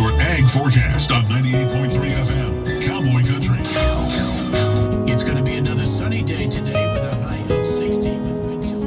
your ag forecast on 98.3 FM, Cowboy Country. It's going to be another sunny day today with a high of 60 with wind chills.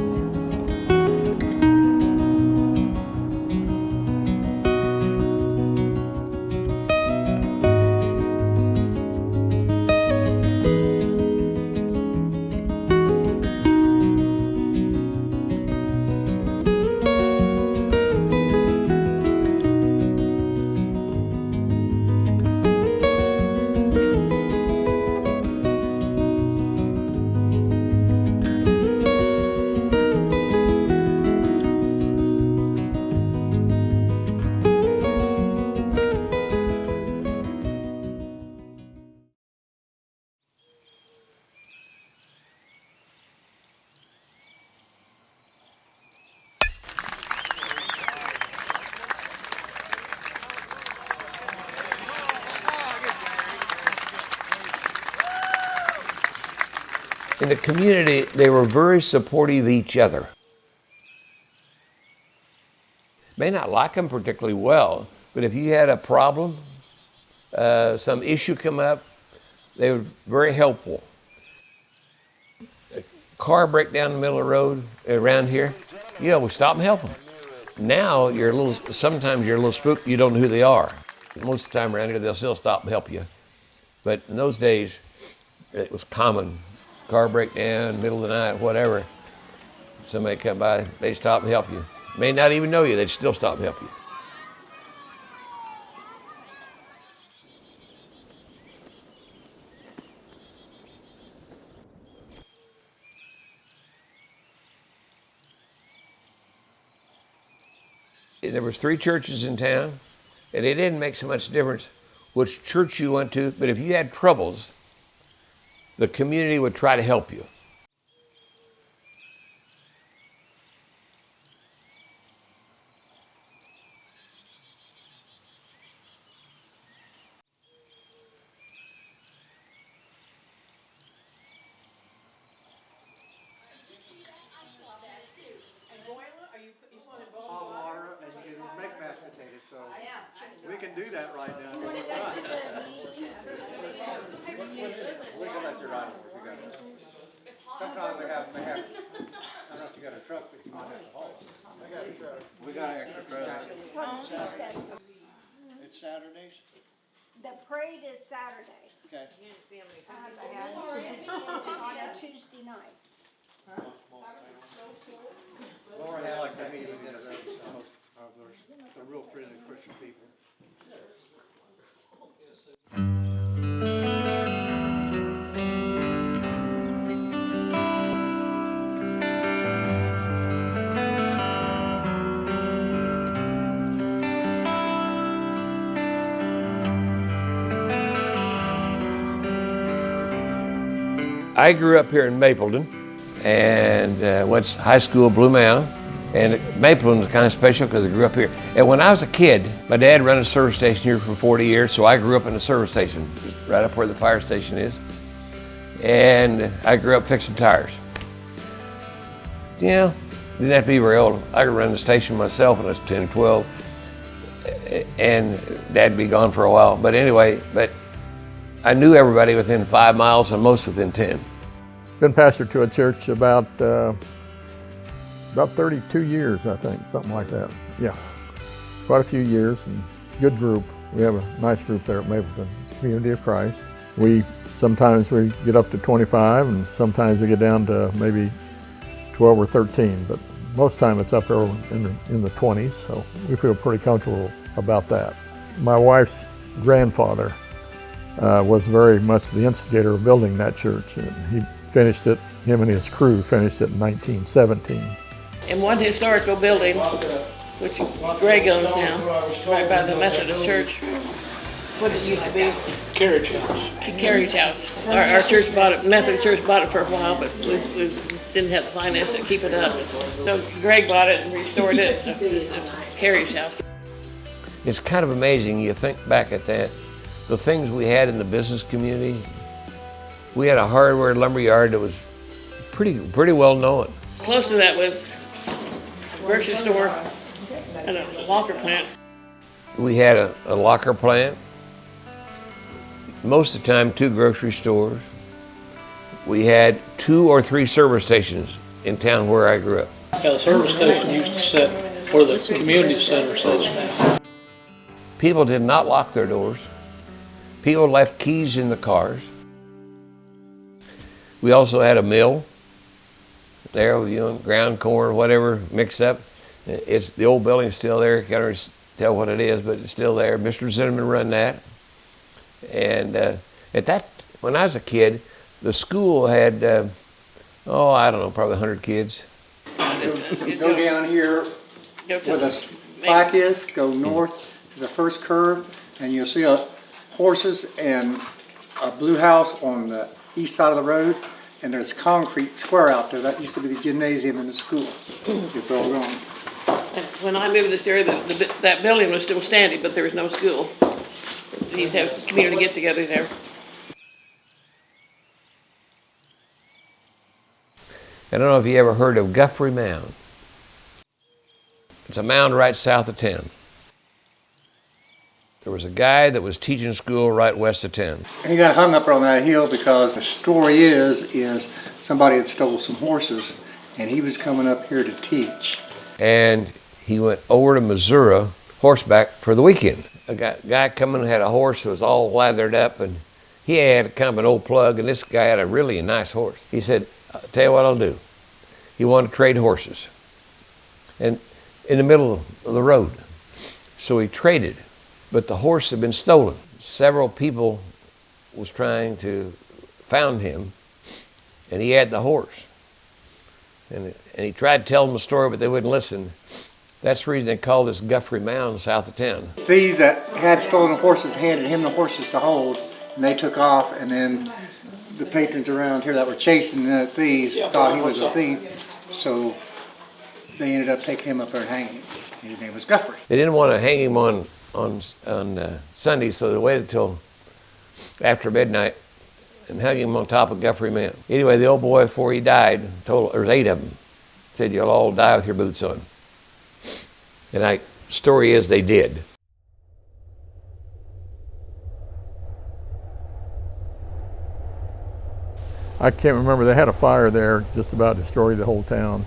In the community, they were very supportive of each other. May not like them particularly well, but if you had a problem, some issue come up, they were very helpful. A car break down the middle of the road around here, we stop and help them. Now sometimes you're a little spooked, you don't know who they are. Most of the time around here, they'll still stop and help you. But in those days, it was common. Car breakdown, middle of the night, whatever. Somebody come by, they stop and help you. May not even know you, they'd still stop and help you. There was 3 churches in town, and it didn't make so much difference which church you went to, but if you had troubles, the community would try to help you. Hot water, and you can make mashed potatoes, so we can do that right now. We can let you ride over. Sometimes they have, I don't know if you got a truck, but you might have to haul it. I got a truck. We got an extra truck. It's Saturdays? The parade is Saturday. Okay. On a Tuesday night. Laura had like that meeting the other day, so they're real friendly Christian people. I grew up here in Mapleton and went to high school at Blue Mound. And Mapleton was kind of special because I grew up here. And when I was a kid, my dad ran a service station here for 40 years, so I grew up in a service station, just right up where the fire station is. And I grew up fixing tires. Didn't have to be very old. I could run the station myself when I was 10 or 12, and Dad'd be gone for a while. But anyway, I knew everybody within 5 miles and most within 10. Been pastor to a church about 32 years, I think, something like that. Yeah, quite a few years, and good group. We have a nice group there at Mapleton. It's Community of Christ. Sometimes we get up to 25, and sometimes we get down to maybe 12 or 13, but most of the time it's up there in the 20s, so we feel pretty comfortable about that. My wife's grandfather was very much the instigator of building that church, and he finished it, him and his crew finished it in 1917. In one historical building, which Greg owns now, right by the Methodist Church. What it used to be? Carriage house. Carriage house. Our church bought it, Methodist Church bought it for a while, but we didn't have the finance to keep it up. So Greg bought it and restored it. So it's a carriage house. It's kind of amazing, you think back at that, the things we had in the business community. We had a hardware lumber yard that was pretty well known. Close to that was a grocery store and a locker plant. We had a locker plant, most of the time 2 grocery stores. We had 2 or 3 service stations in town where I grew up. Yeah, the service station used to sit where the community center sits now. People did not lock their doors. People left keys in the cars. We also had a mill there with, ground corn, whatever, mixed up. It's the old building's still there. Can't really tell what it is, but it's still there. Mr. Zinneman run that. And when I was a kid, the school had, I don't know, probably 100 kids. Go down here where the plaque is, go north to the first curve, and you'll see horses and a blue house on the east side of the road, and there's a concrete square out there. That used to be the gymnasium in the school. It's all gone. And when I moved to this area, that building was still standing, but there was no school. We used to have community get-togethers there. I don't know if you ever heard of Guthrie Mound. It's a mound right south of town. There was a guy that was teaching school right west of town. And he got hung up on that hill because the story is somebody had stole some horses, and he was coming up here to teach. And he went over to Missouri horseback for the weekend. A guy coming had a horse that was all lathered up, and he had kind of an old plug, and this guy had a really nice horse. He said, I'll tell you what I'll do. He wanted to trade horses, and in the middle of the road. So he traded, but the horse had been stolen. Several people was trying to found him, and he had the horse. And he tried to tell them the story, but they wouldn't listen. That's the reason they call this Guthrie Mound south of town. Thieves that had stolen the horses handed him the horses to hold, and they took off, and then the patrons around here that were chasing the thieves thought he was a thief, so they ended up taking him up there and hanging him. His name was Guthrie. They didn't want to hang him on Sunday, so they waited till after midnight and hung him on top of Guthrie Mound. Anyway, the old boy, before he died, told, there was 8 of them, said, you'll all die with your boots on. And the story is they did. I can't remember, they had a fire there, just about destroyed the whole town.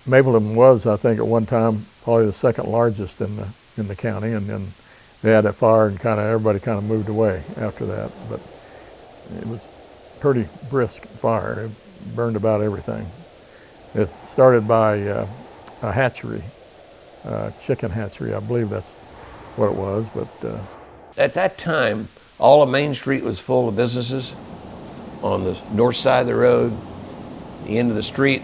Mapleton was, I think, at one time, probably the second largest in the county, and then they had that fire and everybody kind of moved away after that. But it was a pretty brisk fire. It burned about everything. It started by a hatchery, chicken hatchery, I believe that's what it was. But at that time, all of Main Street was full of businesses. On the north side of the road, the end of the street.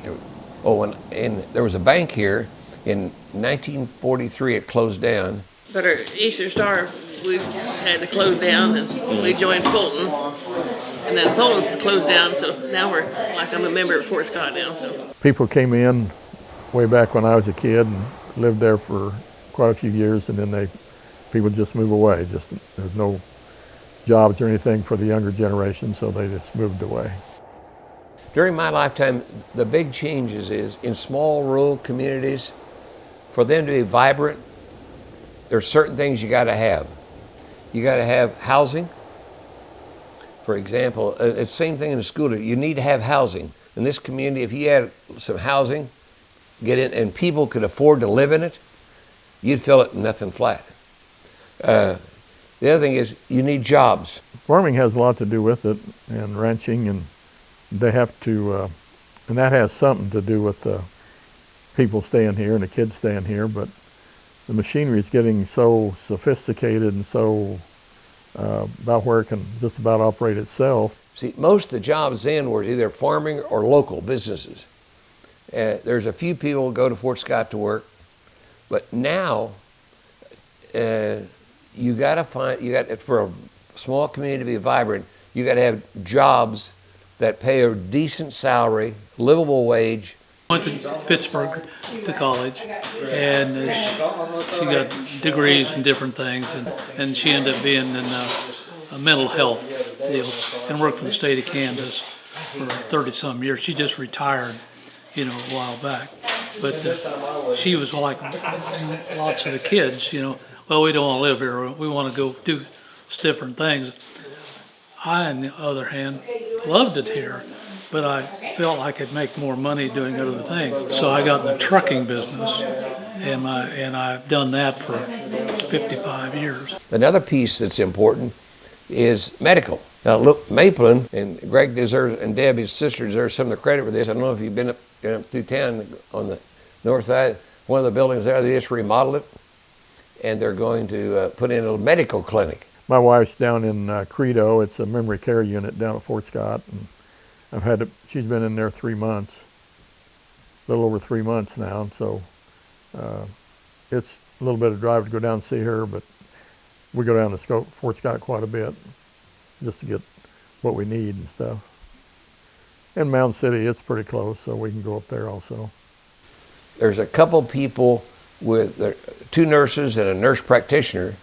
And there was a bank here. In 1943, it closed down. But our Eastern Star, we had to close down, and we joined Fulton. And then Fulton's closed down, so now I'm a member of Fort Scott now. So people came in way back when I was a kid and lived there for quite a few years, and then people just move away. There's no jobs or anything for the younger generation, so they just moved away. During my lifetime, the big changes is in small rural communities, for them to be vibrant, there's certain things you got to have. You got to have housing. For example, it's the same thing in the school. You need to have housing. In this community, if you had some housing, get in, and people could afford to live in it, you'd fill it nothing flat. The other thing is you need jobs. Farming has a lot to do with it, and ranching, and they have to, and that has something to do with people staying here and the kids staying here, but the machinery is getting so sophisticated and so about where it can just about operate itself. See, most of the jobs then were either farming or local businesses. There's a few people who go to Fort Scott to work, but now you got to for a small community to be vibrant, you got to have jobs that pay a decent salary, livable wage. Went to Pittsburgh to college, and she got degrees in different things, and she ended up being in a mental health field and worked for the state of Kansas for 30-some years. She just retired, a while back. But she was like lots of the kids, well, we don't want to live here. We want to go do different things. I, on the other hand, loved it here, but I felt I could make more money doing other things. So I got in the trucking business, and I've done that for 55 years. Another piece that's important is medical. Now, look, Mapleton, and Greg deserves, and Debbie's sister deserves some of the credit for this. I don't know if you've been up through town on the north side. One of the buildings there, they just remodeled it, and they're going to put in a medical clinic. My wife's down in Credo. It's a memory care unit down at Fort Scott, and she's been in there 3 months, a little over 3 months now, and so it's a little bit of drive to go down and see her, but we go down to Fort Scott quite a bit just to get what we need and stuff. And Mound City, it's pretty close, so we can go up there also. There's a couple people with 2 nurses and a nurse practitioner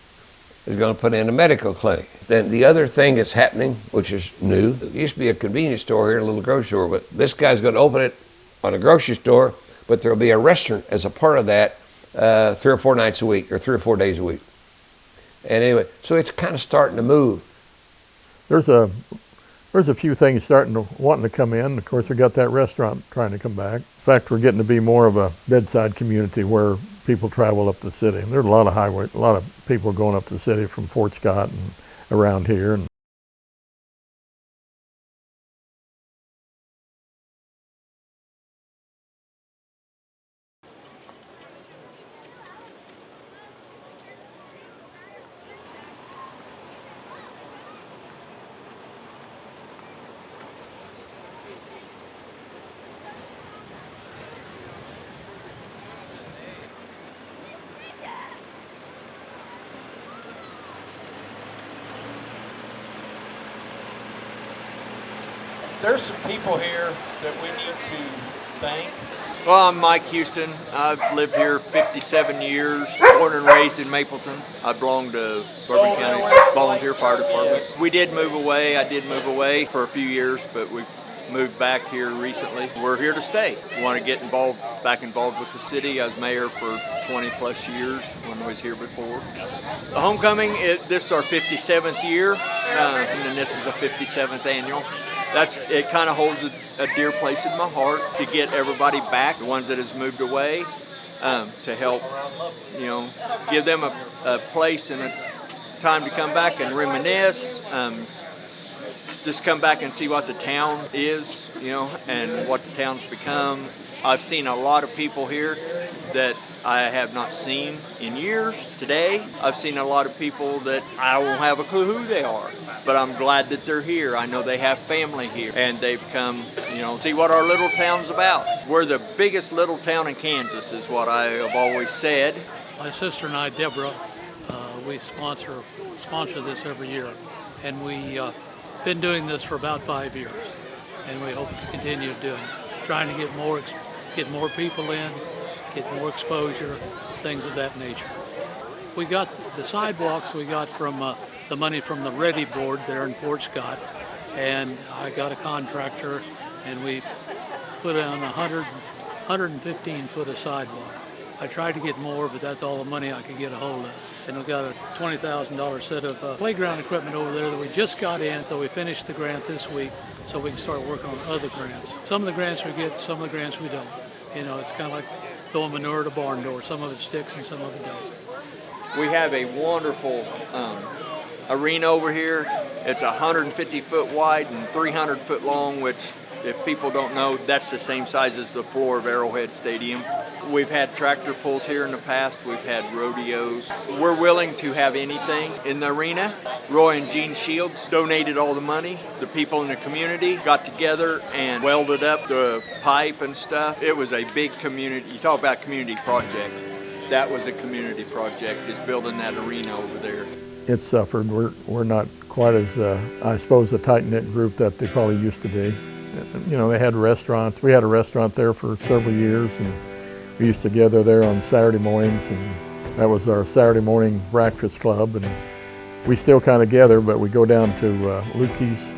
is going to put in a medical clinic. Then the other thing that's happening, which is new, there used to be a convenience store here, a little grocery store, but this guy's going to open it on a grocery store, but there'll be a restaurant as a part of that 3 or 4 nights a week or 3 or 4 days a week. And anyway, so it's kind of starting to move. There's a few things wanting to come in. Of course, we got that restaurant trying to come back. In fact, we're getting to be more of a bedside community where people travel up the city. And there's a lot of people going up to the city from Fort Scott and around here. And There's some people here that we need to thank. Well, I'm Mike Houston. I've lived here 57 years, born and raised in Mapleton. I belong to Bourbon County Volunteer Fire Department. We did move away. I did move away for a few years, but we moved back here recently. We're here to stay. We want to get back involved with the city. I was mayor for 20 plus years when I was here before. The homecoming, this is our 57th year, and then this is a 57th annual. It kind of holds a dear place in my heart to get everybody back, the ones that has moved away, to help, give them a place and a time to come back and reminisce, just come back and see what the town is, and what the town's become. I've seen a lot of people here that I have not seen in years. Today, I've seen a lot of people that I won't have a clue who they are, but I'm glad that they're here. I know they have family here, and they've come, see what our little town's about. We're the biggest little town in Kansas, is what I have always said. My sister and I, Deborah, we sponsor this every year, and we been doing this for about 5 years, and we hope to continue doing it, trying to get more people in, get more exposure, things of that nature. We got the sidewalks we got from the money from the Ready Board there in Fort Scott, and I got a contractor, and we put on 115 foot of sidewalk. I tried to get more, but that's all the money I could get a hold of. And we got a $20,000 set of playground equipment over there that we just got in, so we finished the grant this week so we can start working on other grants. Some of the grants we get, some of the grants we don't. It's kind of like throwing manure at a barn door. Some of it sticks and some of it doesn't. We have a wonderful arena over here. It's 150 foot wide and 300 foot long, which, if people don't know, that's the same size as the floor of Arrowhead Stadium. We've had tractor pulls here in the past. We've had rodeos. We're willing to have anything in the arena. Roy and Gene Shields donated all the money. The people in the community got together and welded up the pipe and stuff. It was a big community. You talk about community project. That was a community project, is building that arena over there. it suffered. We're not quite as, I suppose, a tight-knit group that they probably used to be. You know, they had restaurants. We had a restaurant there for several years, and we used to gather there on Saturday mornings, and that was our Saturday morning breakfast club. And we still kind of gather, but we go down to Lukey's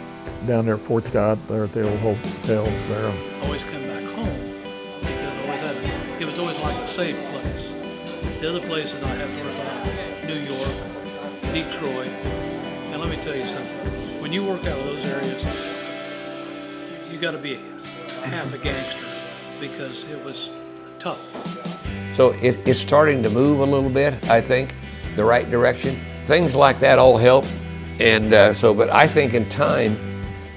down there at Fort Scott, there at the old hotel there. Always come back home because it was always like a safe place. The other places I have to worry about New York, Detroit. And let me tell you something, when you work out of those areas, you got to be half a gangster because it was tough. So it's starting to move a little bit, I think, the right direction. Things like that all help. And but I think in time,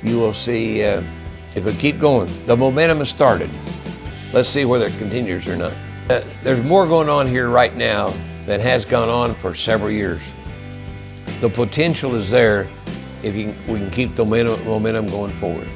you will see, if we keep going, the momentum has started. Let's see whether it continues or not. There's more going on here right now than has gone on for several years. The potential is there if we can keep the momentum going forward.